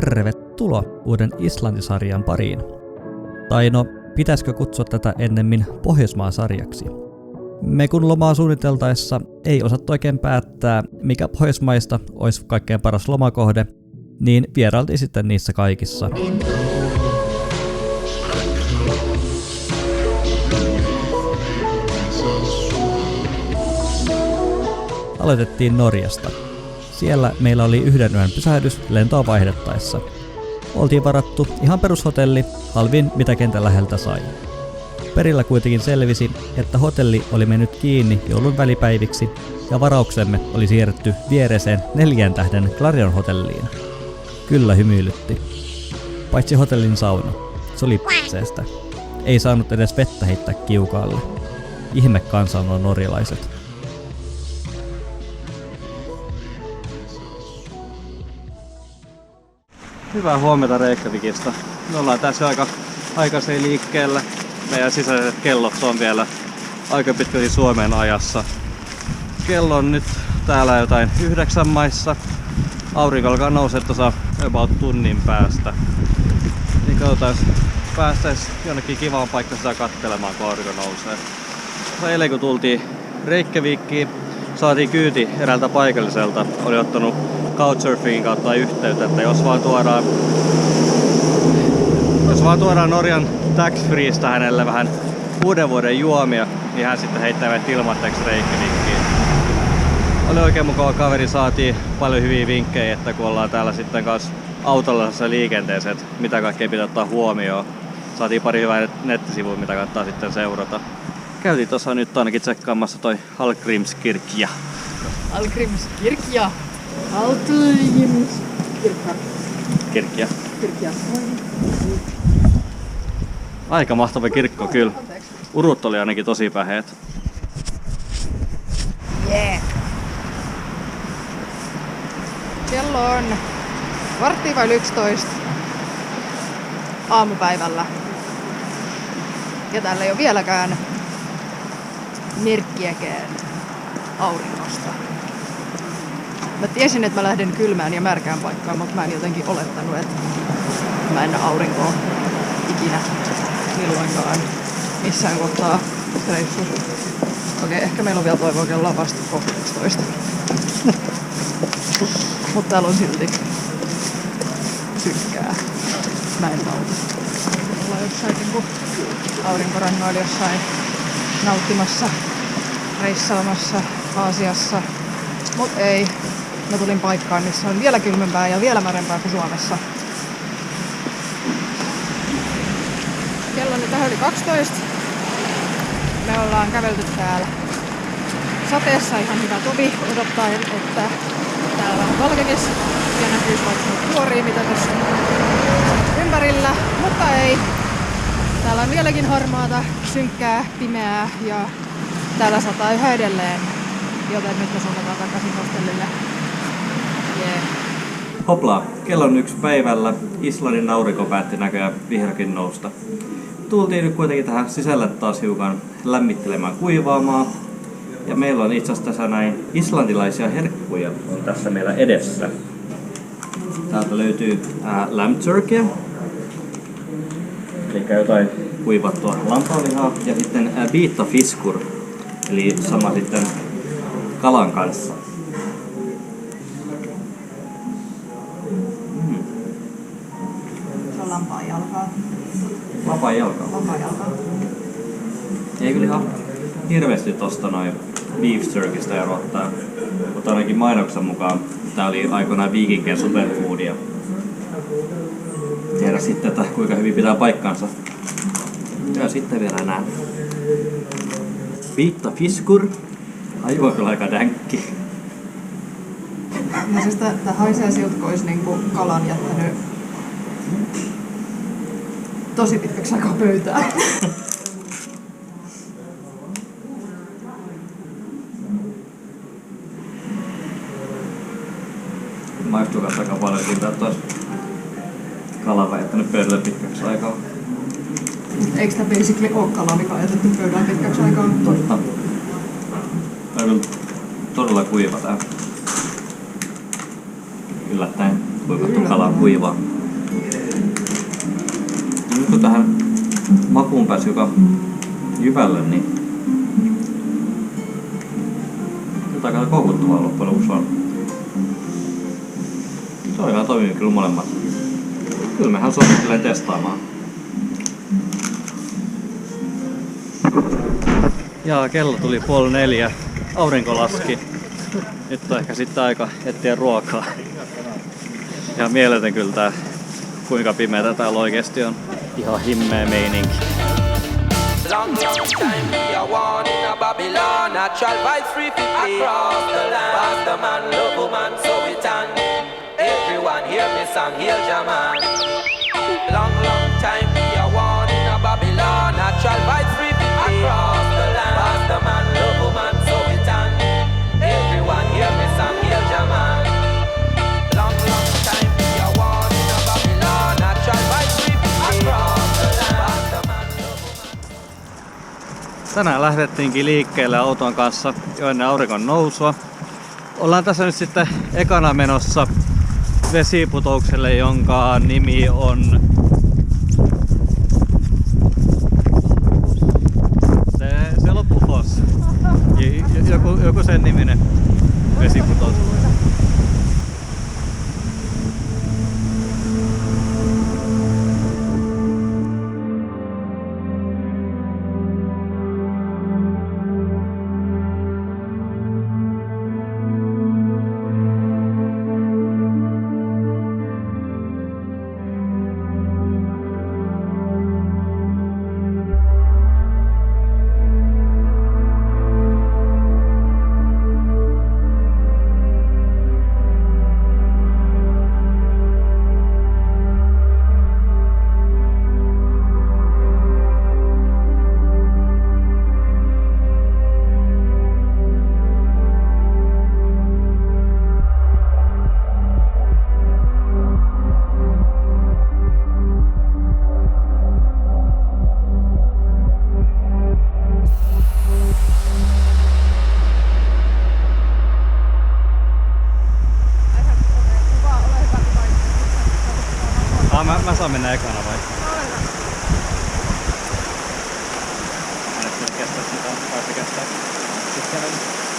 tervetuloa uuden Islanti-sarjan pariin. Tai no, pitäisikö kutsua tätä ennemmin Pohjoismaa-sarjaksi? Me kun lomaa suunniteltaessa ei osattu oikein päättää, mikä Pohjoismaista olisi kaikkein paras lomakohde, niin vierailtiin sitten niissä kaikissa. Aloitettiin Norjasta. Siellä meillä oli yhden yön pysähdys lentoa vaihdettaessa. Oltiin varattu ihan perushotelli, halvin mitä kentän läheltä sai. Perillä kuitenkin selvisi, että hotelli oli mennyt kiinni joulun välipäiviksi ja varauksemme oli siirretty viereiseen 4 tähden Clarion hotelliin. Kyllä hymyilytti. Paitsi hotellin sauna. Se oli p***seestä. Ei saanut edes vettä heittää kiukaalle. Ihme kansa on norjalaiset. Hyvää huomenta Reykjavikista. Me ollaan tässä aika aikaisin liikkeellä. Meidän sisäiset kellot on vielä aika pitkälti Suomen ajassa. Kello on nyt täällä jotain 9 maissa. Aurinko alkaa nousee tuossa about tunnin päästä. Niin katsotaan, jos päästäis jonnekin kivaan paikkaan sitä katselemaan, kun aurinko nousee. Eilen kun tultiin Reykjavikkiin, saatiin kyyti eräältä paikalliselta. Oli ottanut Couchsurfingin kautta yhteyttä, että jos vaan tuodaan Norjan tax-freesta hänelle vähän uuden vuoden juomia, niin hän sitten heittää meidät ilmatteeksi Reykjavikkiin. Oli oikein mukava kaveri, saatiin paljon hyviä vinkkejä, että kun ollaan täällä sitten kanssa autollisessa liikenteessä, että mitä kaikkea pitää ottaa huomioon. Saatiin pari hyvää nettisivuja, mitä kannattaa sitten seurata. Käytiin tuossa nyt ainakin tsekkaamassa toi Hallgrímskirkja. Hallgrímskirkja. Kirkja. Aika mahtava kirkko kyllä. Urut oli ainakin tosi päheet. Yeah. Kello on 11:15 aamupäivällä. Ja täällä ei ole vieläkään merkkiäkään auringosta. Mä tiesin, että mä lähden kylmään ja märkään paikkaan, mutta mä en jotenkin olettanut, että mä en aurinkoa ikinä milloinkaan missään kohtaa reissussa. Okei, ehkä meillä on vielä toivoa, kello on vasta kohta 11. Mutta täällä on silti synkkää. Mä en nauti. Ollaan jossain niinku aurinkorannoilla jossain nauttimassa, reissaamassa Aasiassa. Mut ei. Mä tulin paikkaan, missä on vielä kylmempää ja vielä märempää kuin Suomessa. Kello on nyt vähän yli 12. Me ollaan kävelty täällä sateessa ihan hyvä tovi odottaen, että täällä vähän valkenis ja näkyisi vaikka kuoria, mitä tässä on ympärillä, mutta ei. Täällä on vieläkin harmaata, synkkää, pimeää ja täällä sataa yhä edelleen, joten nyt me suunnataan takaisin hostellille. Yeah. Hopla, kello on 1 päivällä. Islannin aurinko päätti näköjään vihdoinkin nousta. Tultiin nyt kuitenkin tähän sisälle taas hiukan lämmittelemään kuivaamaan. Ja meillä on itse asiassa tässä näin islantilaisia herkkuja on tässä meillä edessä. Täältä löytyy lamb turkey, eli jotain kuivattua lampaanlihaa, ja sitten biitta fiskur, eli sama sitten kalan kanssa. Se on lampaanjalkaa. Lampaanjalkaa? Lampaanjalkaa. Ei kyllä ihan hirveästi tosta noin beef jerkystä erottaa, mutta ainakin mainoksen mukaan tää oli aikoinaan viikinkien superfoodia. Tiedä sitten, että kuinka hyvin pitää paikkansa. Ja sitten vielä nää. Biitta fiskur. Aivan kyllä aika dänkki. No siis tää haisee siltä, kun olisi niinku kalan jättänyt tosi pitkäksi aikaa pöytään. Maistuu kanssa aika paljon siltä, että olisi kalaa jättänyt pöydälle pitkäksi aikaa. Eikö tää basically oo kala, mikä on jätetty pöydään pitkäksi aikaa? Totta. Tää on kyllä todella kuiva tää. Yllättäen kuinka tukalaa kuivaa. Nyt kun tähän makuun pääsi joka jyvälle, niin jotain aika koukuttavaa loppujen lopuksi on. Se on ihan toimii kyllä molemmat. Kyllä mehän suosittelen testaamaan. Ja kello tuli 3:30. Aurinko laski. Nyt on ehkä sitten aika etsiä ruokaa. Ihan mieletön kyllä tää, kuinka pimeätä täällä oikeesti on. Ihan himmeä meininki. Long time we are one in a Babylon. Natural vibes free across the land. Pass the man, love woman, so we tan. Everyone hear me song, hear Jaman. Long time we are one in a Babylon. Natural vibes free across the land. Pass the man, love woman, so we tan. Everyone hear me song, hear Jaman. Long time we are one in a Babylon. Natural vibes free across the land. Pass the man, love woman. Tänään lähdettiinkin liikkeelle auton kanssa jo ennen auringon nousua. Ollaan tässä nyt sitten ekana menossa vesiputoukselle, jonka nimi on se Loppufoss. Joku sen niminen vesiputous. Mä saan mennä ekana vai? Kestää sitä, vai se kestää?